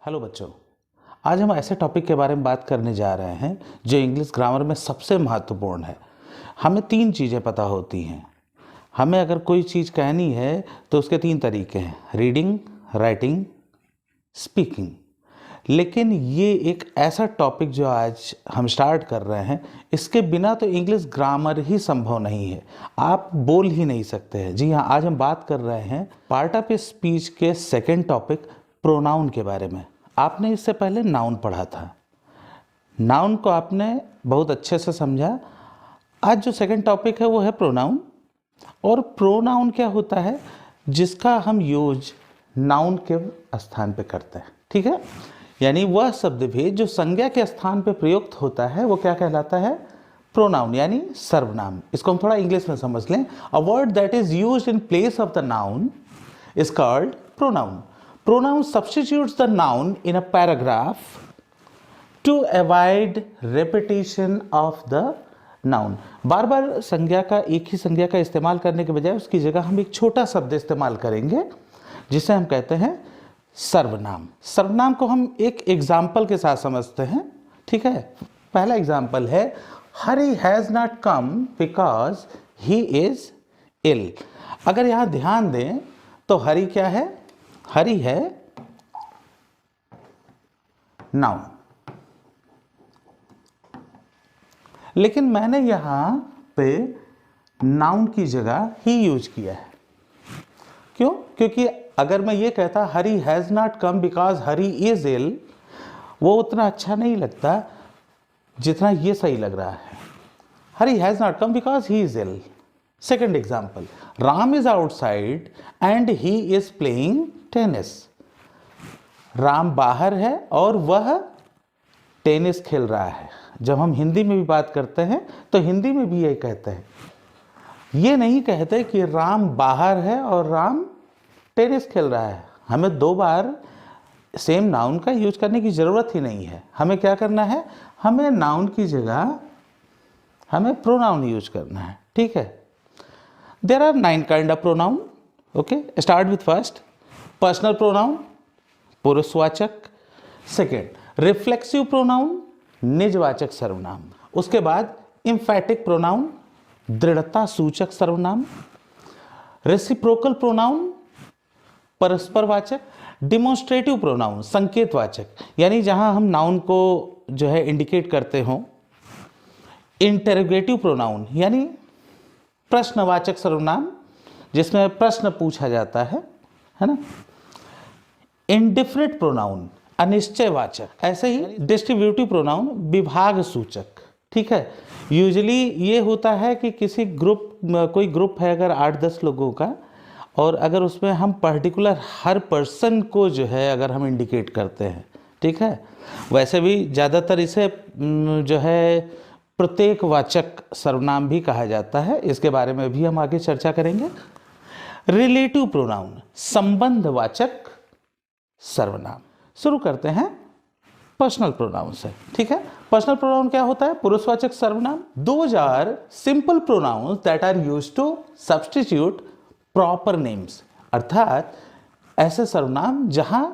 Hello बच्चों, आज हम ऐसे टॉपिक के बारे में बात करने जा रहे हैं जो इंग्लिश ग्रामर में सबसे महत्वपूर्ण है। हमें तीन चीज़ें पता होती हैं। हमें अगर कोई चीज़ कहनी है तो उसके तीन तरीके हैं, रीडिंग, राइटिंग, स्पीकिंग। लेकिन ये एक ऐसा टॉपिक जो आज हम स्टार्ट कर रहे हैं, इसके बिना तो इंग्लिश ग्रामर ही संभव नहीं है। आप बोल ही नहीं सकते हैं। जी हाँ, आज हम बात कर रहे हैं पार्ट ऑफ स्पीच के सेकेंड टॉपिक प्रोनाउन के बारे में। आपने इससे पहले नाउन पढ़ा था। नाउन को आपने बहुत अच्छे से समझा। आज जो सेकंड टॉपिक है वो है प्रोनाउन। और प्रोनाउन क्या होता है? जिसका हम यूज नाउन के स्थान पे करते हैं। ठीक है, यानी वह शब्द भी जो संज्ञा के स्थान पे प्रयुक्त होता है वो क्या कहलाता है? प्रोनाउन, यानी सर्वनाम। इसको हम थोड़ा इंग्लिश में समझ लें। A word that is used in place of the noun is called pronoun. Pronoun substitutes the noun in a paragraph to avoid repetition of the noun. बार बार संज्ञा का, एक ही संज्ञा का इस्तेमाल करने के बजाय उसकी जगह हम एक छोटा शब्द इस्तेमाल करेंगे जिसे हम कहते हैं सर्वनाम. सर्वनाम को हम एक एग्जाम्पल के साथ समझते हैं. ठीक है, पहला एग्जाम्पल है Hari has not come because he is ill. अगर यहां ध्यान दें तो हरी क्या है? हरी है नाउन. लेकिन मैंने यहां पे नाउन की जगह ही यूज किया है. क्यों? क्योंकि अगर मैं ये कहता Hari has not come because Hari is ill, वो उतना अच्छा नहीं लगता जितना ये सही लग रहा है. Hari has not come because he is ill. Second example, Ram is outside and he is playing tennis. Ram बाहर है और वह टेनिस खेल रहा है. जब हम हिंदी में भी बात करते हैं तो हिंदी में भी यही कहते हैं. ये नहीं कहते कि राम बाहर है और राम टेनिस खेल रहा है. हमें दो बार सेम नाउन का यूज करने की ज़रूरत ही नहीं है. हमें क्या करना है? हमें नाउन की जगह हमें प्रोनाउन यूज करना है. ठीक है, there are 9 kind of pronoun. Okay, start with first personal pronoun, पुरुषवाचक. सेकेंड रिफ्लेक्सिव प्रोनाउन, निजवाचक सर्वनाम. उसके बाद इम्फैटिक प्रोनाउन, दृढ़ता सूचक सर्वनाम. रेसिप्रोकल प्रोनाउन, परस्परवाचक. डिमोन्स्ट्रेटिव प्रोनाउन, संकेतवाचक, यानी जहां हम नाउन को जो है इंडिकेट करते हो. इंटेरोगेटिव प्रोनाउन, यानी प्रश्नवाचक सर्वनाम जिसमें प्रश्न पूछा जाता है ना. इंडिफरेंट प्रोनाउन, अनिश्चयवाचक. ऐसे ही डिस्ट्रीब्यूटिव प्रोनाउन, विभाग सूचक. ठीक है, यूजुअली ये होता है कि किसी ग्रुप, कोई ग्रुप है अगर 8-10 लोगों का, और अगर उसमें हम पर्टिकुलर हर पर्सन को जो है अगर हम इंडिकेट करते हैं. ठीक है, वैसे भी ज़्यादातर इसे जो है प्रत्येकवाचक सर्वनाम भी कहा जाता है. इसके बारे में भी हम आगे चर्चा करेंगे. रिलेटिव प्रोनाउन, संबंधवाचक सर्वनाम. शुरू करते हैं पर्सनल प्रोनाउन से. ठीक है, पर्सनल प्रोनाउन क्या होता है? पुरुषवाचक सर्वनाम. Those are simple pronouns that are used to substitute proper names. अर्थात ऐसे सर्वनाम जहां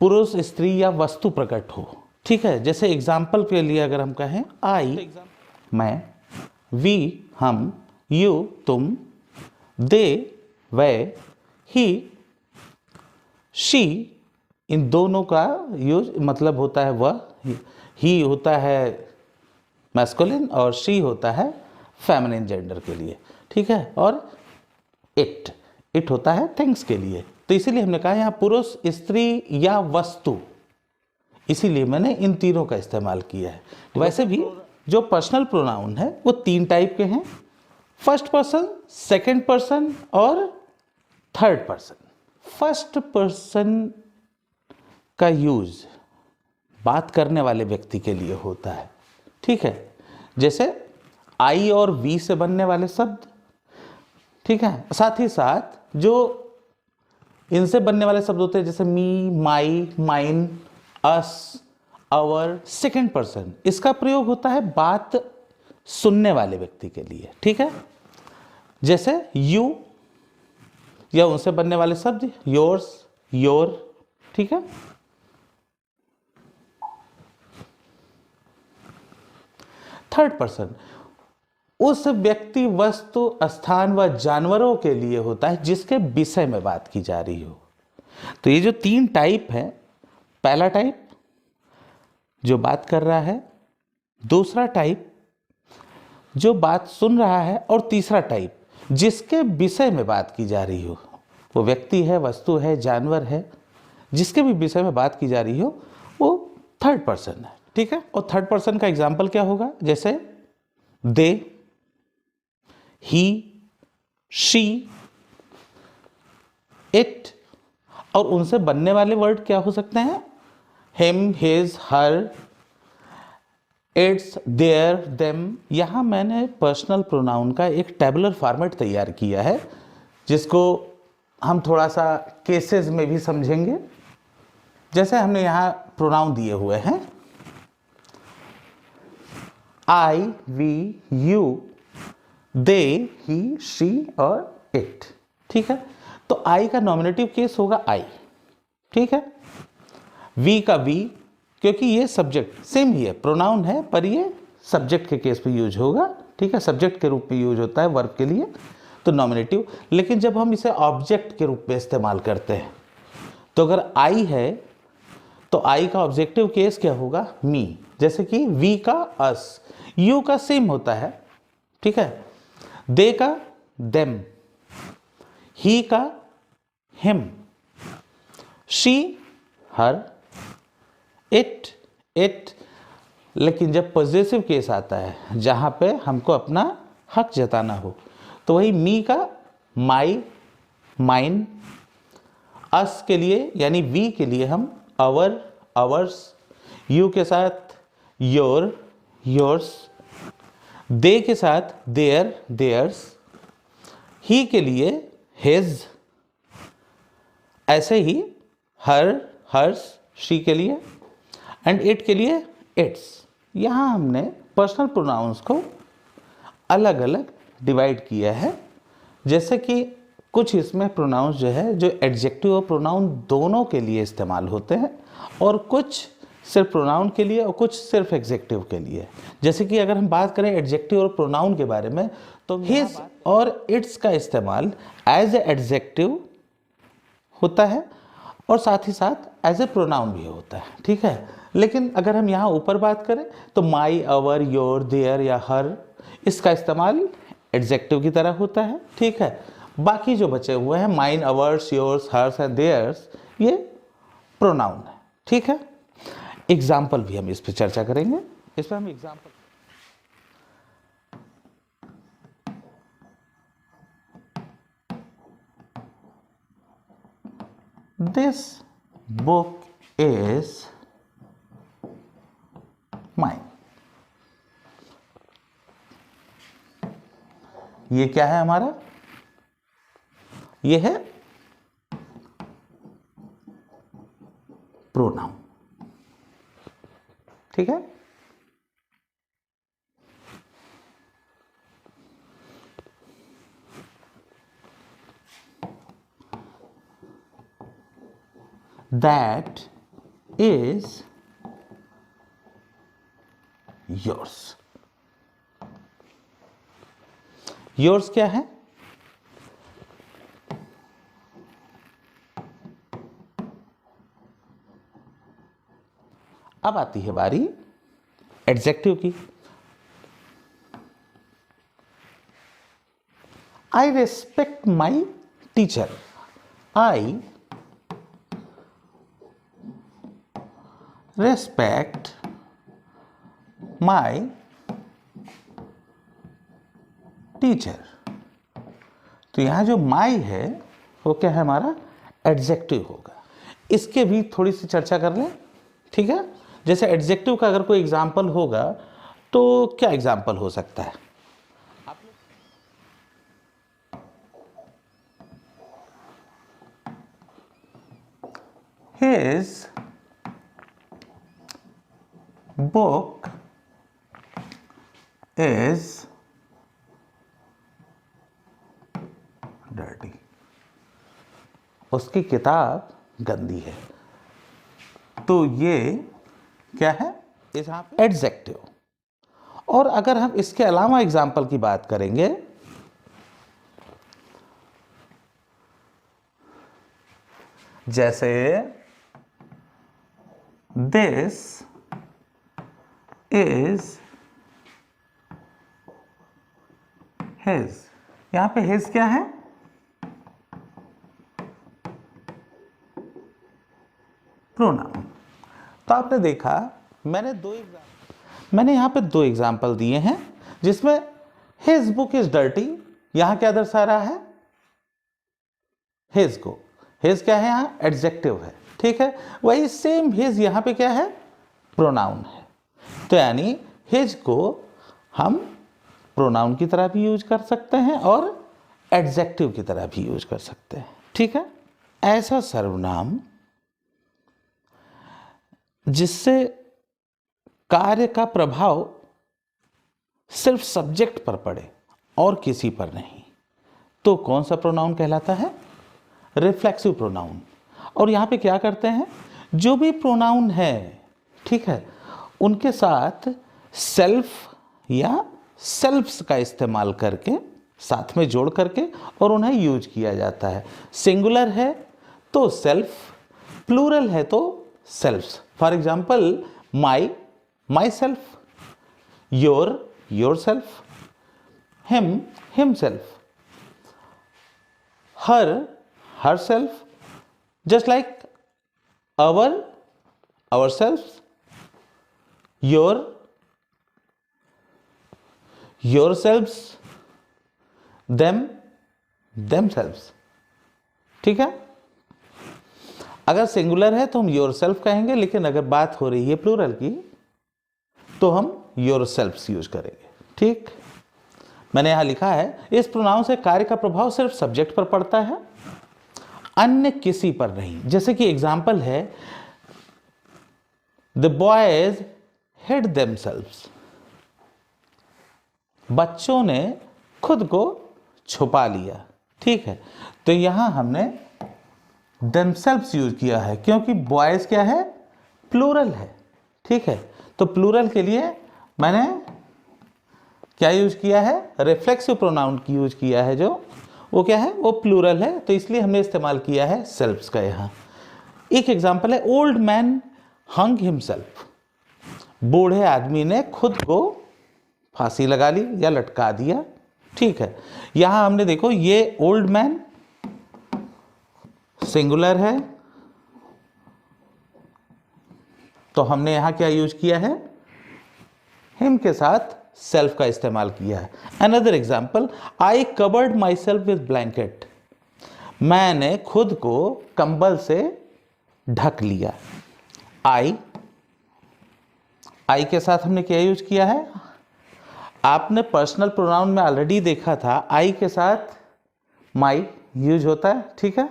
पुरुष, स्त्री या वस्तु प्रकट हो. ठीक है, जैसे एग्जाम्पल के लिए अगर हम कहें आई, मैं, वी, हम, यू, तुम, दे, वह, ही, शी. इन दोनों का यूज मतलब होता है वह. ही होता है मैस्कुलिन और शी होता है फेमिनिन जेंडर के लिए. ठीक है, और इट होता है थिंग्स के लिए. तो इसीलिए हमने कहा यहाँ पुरुष, स्त्री या वस्तु, इसीलिए मैंने इन तीनों का इस्तेमाल किया है. वैसे भी जो पर्सनल प्रोनाउन है वो 3 टाइप के हैं, फर्स्ट पर्सन, सेकंड पर्सन और थर्ड पर्सन. फर्स्ट पर्सन का यूज बात करने वाले व्यक्ति के लिए होता है. ठीक है, जैसे आई और वी से बनने वाले शब्द. ठीक है, साथ ही साथ जो इनसे बनने वाले शब्द होते हैं जैसे me, my, mine, us, our. Second person, इसका प्रयोग होता है बात सुनने वाले व्यक्ति के लिए. ठीक है, जैसे यू या उनसे बनने वाले शब्द योर्स, योर. ठीक है, थर्ड पर्सन उस व्यक्ति, वस्तु, स्थान व जानवरों के लिए होता है जिसके विषय में बात की जा रही हो। तो ये जो तीन टाइप है, पहला टाइप जो बात कर रहा है, दूसरा टाइप जो बात सुन रहा है, और तीसरा टाइप जिसके विषय में बात की जा रही हो। वो व्यक्ति है, वस्तु है, जानवर है, जिसके भी विषय में बात की जा रही हो, वो थर्ड पर्सन है। ठीक है। और थर्ड पर्सन का एग्जाम्पल क्या होगा? जैसे दे, ही, शी, इट, और उनसे बनने वाले वर्ड क्या हो सकते हैं? Him, his, her, its, their, them. यहां मैंने पर्सनल प्रोनाउन का एक टेबुलर फॉर्मेट तैयार किया है, जिसको हम थोड़ा सा केसेस में भी समझेंगे। जैसे हमने यहां प्रोनाउन दिए हुए हैं I, we, you, they, he, she और इट। ठीक है। तो आई का नॉमिनेटिव केस होगा आई। ठीक है। वी का वी, क्योंकि ये सब्जेक्ट सेम ही है, प्रोनाउन है, पर ये सब्जेक्ट के केस पे यूज होगा। ठीक है। सब्जेक्ट के रूप में यूज होता है वर्ब के लिए, तो नॉमिनेटिव। लेकिन जब हम इसे ऑब्जेक्ट के रूप में इस्तेमाल करते हैं, तो अगर आई है तो आई का ऑब्जेक्टिव केस क्या होगा? मी। जैसे कि वी का अस, यू का सेम होता है। ठीक है। दे का देम, ही का him, she her, it it. लेकिन जब पॉजेसिव केस आता है, जहां पे हमको अपना हक जताना हो, तो वही मी का माई, माइन, अस के लिए यानी वी के लिए हम अवर, अवर्स, यू के साथ योर, योर्स, दे के साथ देयर, देयर्स, ही के लिए हिज, ऐसे ही हर, हर्स, शी के लिए, एंड इट के लिए इट्स। यहां हमने पर्सनल प्रोनाउंस को अलग अलग डिवाइड किया है। जैसे कि कुछ इसमें प्रोनाउंस जो है, जो एडजेक्टिव और प्रोनाउन दोनों के लिए इस्तेमाल होते हैं, और कुछ सिर्फ प्रोनाउन के लिए और कुछ सिर्फ एडजेक्टिव के लिए। जैसे कि अगर हम बात करें एडजेक्टिव और प्रोनाउन के बारे में, तो हिज और इट्स का इस्तेमाल एज ए एडजेक्टिव होता है और साथ ही साथ एज ए प्रोनाउन भी होता है। ठीक है। लेकिन अगर हम यहाँ ऊपर बात करें, तो माई, अवर, योर, देयर या हर, इसका इस्तेमाल एडजेक्टिव की तरह होता है। ठीक है। बाकी जो बचे हुए हैं mine, ours, yours, hers and theirs, ये प्रोनाउन है। ठीक है। एग्जाम्पल भी हम इस पर चर्चा करेंगे। इस पर हम example, this book is mine. ये क्या है हमारा? ये है प्रोनाउन। ठीक है। That is yours. योर्स क्या है? अब आती है बारी एडजेक्टिव की। आई respect my teacher. I respect my teacher. तो यहां जो माई है वो क्या है? हमारा एडजेक्टिव होगा। इसके भी थोड़ी सी चर्चा कर लें। ठीक है। जैसे एडजेक्टिव का अगर कोई एग्जाम्पल होगा, तो क्या एग्जाम्पल हो सकता है? His book is dirty. उसकी किताब गंदी है। तो ये क्या है? एडजेक्टिव। और अगर हम इसके अलावा एग्जाम्पल की बात करेंगे, जैसे दिस इज हिज, यहां पे हिज क्या है? प्रोनाउन। तो आपने देखा मैंने यहां पे दो एग्जाम्पल दिए हैं जिसमें हिज बुक इज डर्टी, यहां क्या दर्शा रहा है? हिज को। हिज क्या है? यहां एडजेक्टिव है, ठीक है। वही सेम हिज यहां पे क्या है? प्रोनाउन है। तो यानी हिज को हम प्रोनाउन की तरह भी यूज कर सकते हैं और एडजेक्टिव की तरह भी यूज कर सकते हैं, ठीक है। ऐसा सर्वनाम जिससे कार्य का प्रभाव सिर्फ सब्जेक्ट पर पड़े और किसी पर नहीं, तो कौन सा प्रोनाउन कहलाता है? Reflexive pronoun. और यहां पे क्या करते हैं, जो भी प्रोनाउन है, ठीक है, उनके साथ सेल्फ या सेल्फ्स का इस्तेमाल करके, साथ में जोड़ करके और उन्हें यूज किया जाता है। सिंगुलर है तो सेल्फ, प्लूरल है तो selfs. For example my, myself, your, yourself, him, himself, her, herself, just like our, ourselves, your, yourselves, them, themselves, ठीक है। अगर सिंगुलर है तो हम योरसेल्फ कहेंगे, लेकिन अगर बात हो रही है प्लूरल की तो हम योरसेल्फ्स यूज करेंगे, ठीक। मैंने यहां लिखा है इस प्रोनाउन से कार्य का प्रभाव सिर्फ सब्जेक्ट पर पड़ता है, अन्य किसी पर नहीं। जैसे कि एग्जाम्पल है द बॉयज हिड देमसेल्व्स, बच्चों ने खुद को छुपा लिया, ठीक है। तो यहां हमने देमसेल्व्स यूज किया है क्योंकि बॉयज क्या है? प्लूरल है, ठीक है। तो प्लूरल के लिए मैंने क्या यूज किया है? रिफ्लेक्सिव प्रोनाउन की यूज किया है, जो वो क्या है? वो प्लूरल है, तो इसलिए हमने इस्तेमाल किया है सेल्फ्स का यहां। एक एग्जांपल है ओल्ड मैन हंग हिमसेल्फ, बूढ़े आदमी ने खुद को फांसी लगा ली या लटका दिया, ठीक है। यहां हमने देखो ये ओल्ड मैन सिंगुलर है, तो हमने यहां क्या यूज किया है? हिम के साथ सेल्फ का इस्तेमाल किया है। Another example I covered my self with blanket, मैंने खुद को कंबल से ढक लिया। आई के साथ हमने क्या यूज किया है? आपने पर्सनल प्रोनाउन में ऑलरेडी देखा था, आई के साथ माई यूज होता है, ठीक है,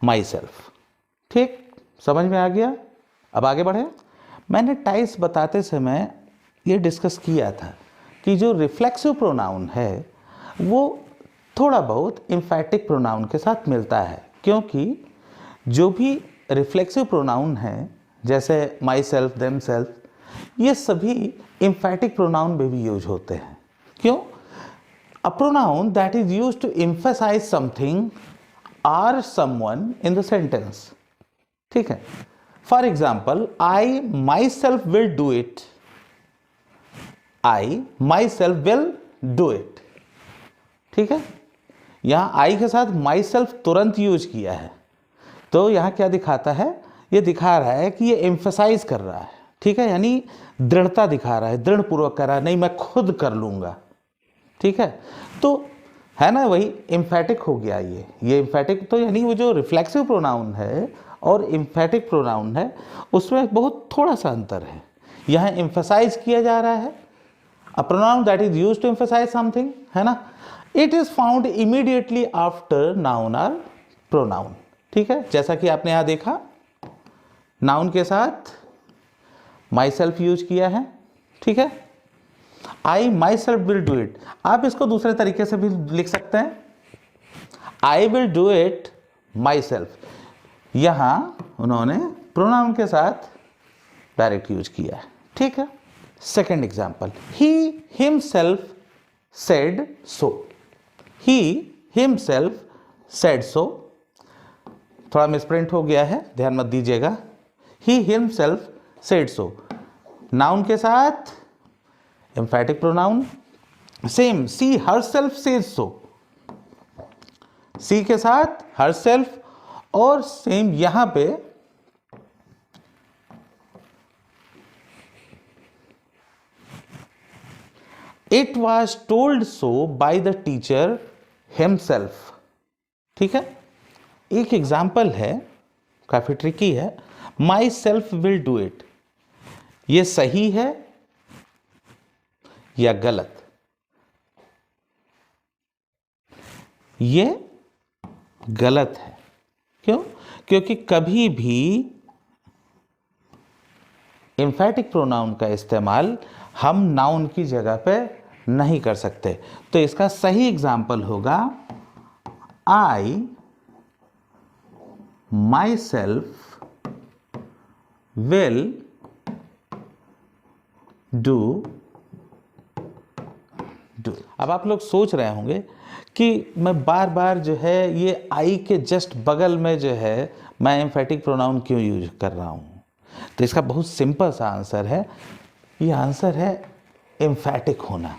माई सेल्फ, ठीक, समझ में आ गया। अब आगे बढ़े। मैंने टाइप्स बताते समय ये डिस्कस किया था कि जो रिफ्लेक्सिव प्रोनाउन है वो थोड़ा बहुत एम्फैटिक प्रोनाउन के साथ मिलता है, क्योंकि जो भी रिफ्लेक्सिव प्रोनाउन है जैसे माई सेल्फ, देम सेल्फ, ये सभी एम्फैटिक प्रोनाउन में भी यूज होते हैं। क्यों? A pronoun that is used to emphasize something or someone in the sentence, ठीक है। For example I myself will do it, I myself will do it, ठीक है। यहां आई के साथ माई सेल्फ तुरंत यूज किया है, तो यहां क्या दिखाता है? ये दिखा रहा है कि ये एम्फसाइज कर रहा है, ठीक है, यानी दृढ़ता दिखा रहा है, दृढ़ पूर्वक कर रहा है, नहीं मैं खुद कर लूंगा, ठीक है। तो है ना, वही एम्फैटिक हो गया ये एम्फैटिक। तो यानी वो जो रिफ्लेक्सिव प्रोनाउन है और एम्फैटिक प्रोनाउन है उसमें बहुत थोड़ा सा अंतर है। यहाँ एम्फसाइज किया जा रहा है, a pronoun that is used to emphasize something, है ना, it is found immediately after noun or pronoun, ठीक है। जैसा कि आपने यहाँ देखा नाउन के साथ माई सेल्फ यूज किया है, ठीक है। I myself will do it, आप इसको दूसरे तरीके से भी लिख सकते हैं, I will do it myself. यहां उन्होंने प्रोनाउन के साथ डायरेक्ट यूज किया है, ठीक है, second example, he himself said so. He himself said so, थोड़ा मिसप्रिंट हो गया है, ध्यान मत दीजिएगा। He himself said so, noun के साथ एम्फैटिक प्रोनाउन। सेम, सी हरसेल्फ सेज सो, सी के साथ हरसेल्फ, और सेम यहां पे it was told so by the teacher himself. ठीक है, एक एग्जाम्पल है, काफी ट्रिकी है, my self will do it. ये सही है या गलत? ये गलत है। क्यों? क्योंकि कभी भी एम्फैटिक प्रोनाउन का इस्तेमाल हम नाउन की जगह पे नहीं कर सकते। तो इसका सही एग्जाम्पल होगा आई माई सेल्फ विल डू। अब आप लोग सोच रहे होंगे कि मैं बार बार जो है ये आई के जस्ट बगल में जो है मैं एम्फैटिक प्रोनाउन क्यों यूज कर रहा हूं। तो इसका बहुत सिंपल सा आंसर है, ये आंसर है एम्फैटिक होना।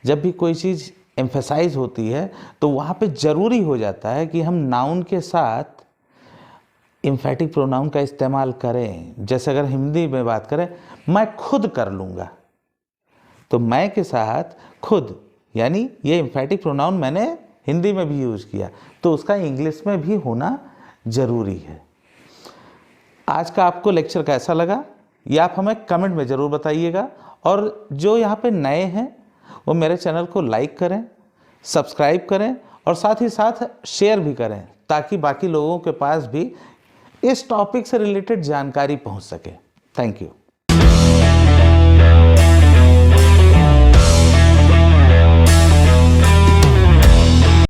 जब भी कोई चीज़ एम्फेसाइज होती है तो वहाँ पे ज़रूरी हो जाता है कि हम नाउन के साथ एम्फैटिक प्रोनाउन का इस्तेमाल करें। जैसे अगर हिंदी में बात करें, मैं खुद कर लूँगा, तो मैं के साथ खुद, यानी ये एम्फैटिक प्रोनाउन मैंने हिंदी में भी यूज़ किया, तो उसका इंग्लिश में भी होना ज़रूरी है। आज का आपको लेक्चर कैसा लगा ये आप हमें कमेंट में ज़रूर बताइएगा, और जो यहाँ पे नए हैं वो मेरे चैनल को लाइक करें, सब्सक्राइब करें, और साथ ही साथ शेयर भी करें, ताकि बाकी लोगों के पास भी इस टॉपिक से रिलेटेड जानकारी पहुँच सके। Thank you.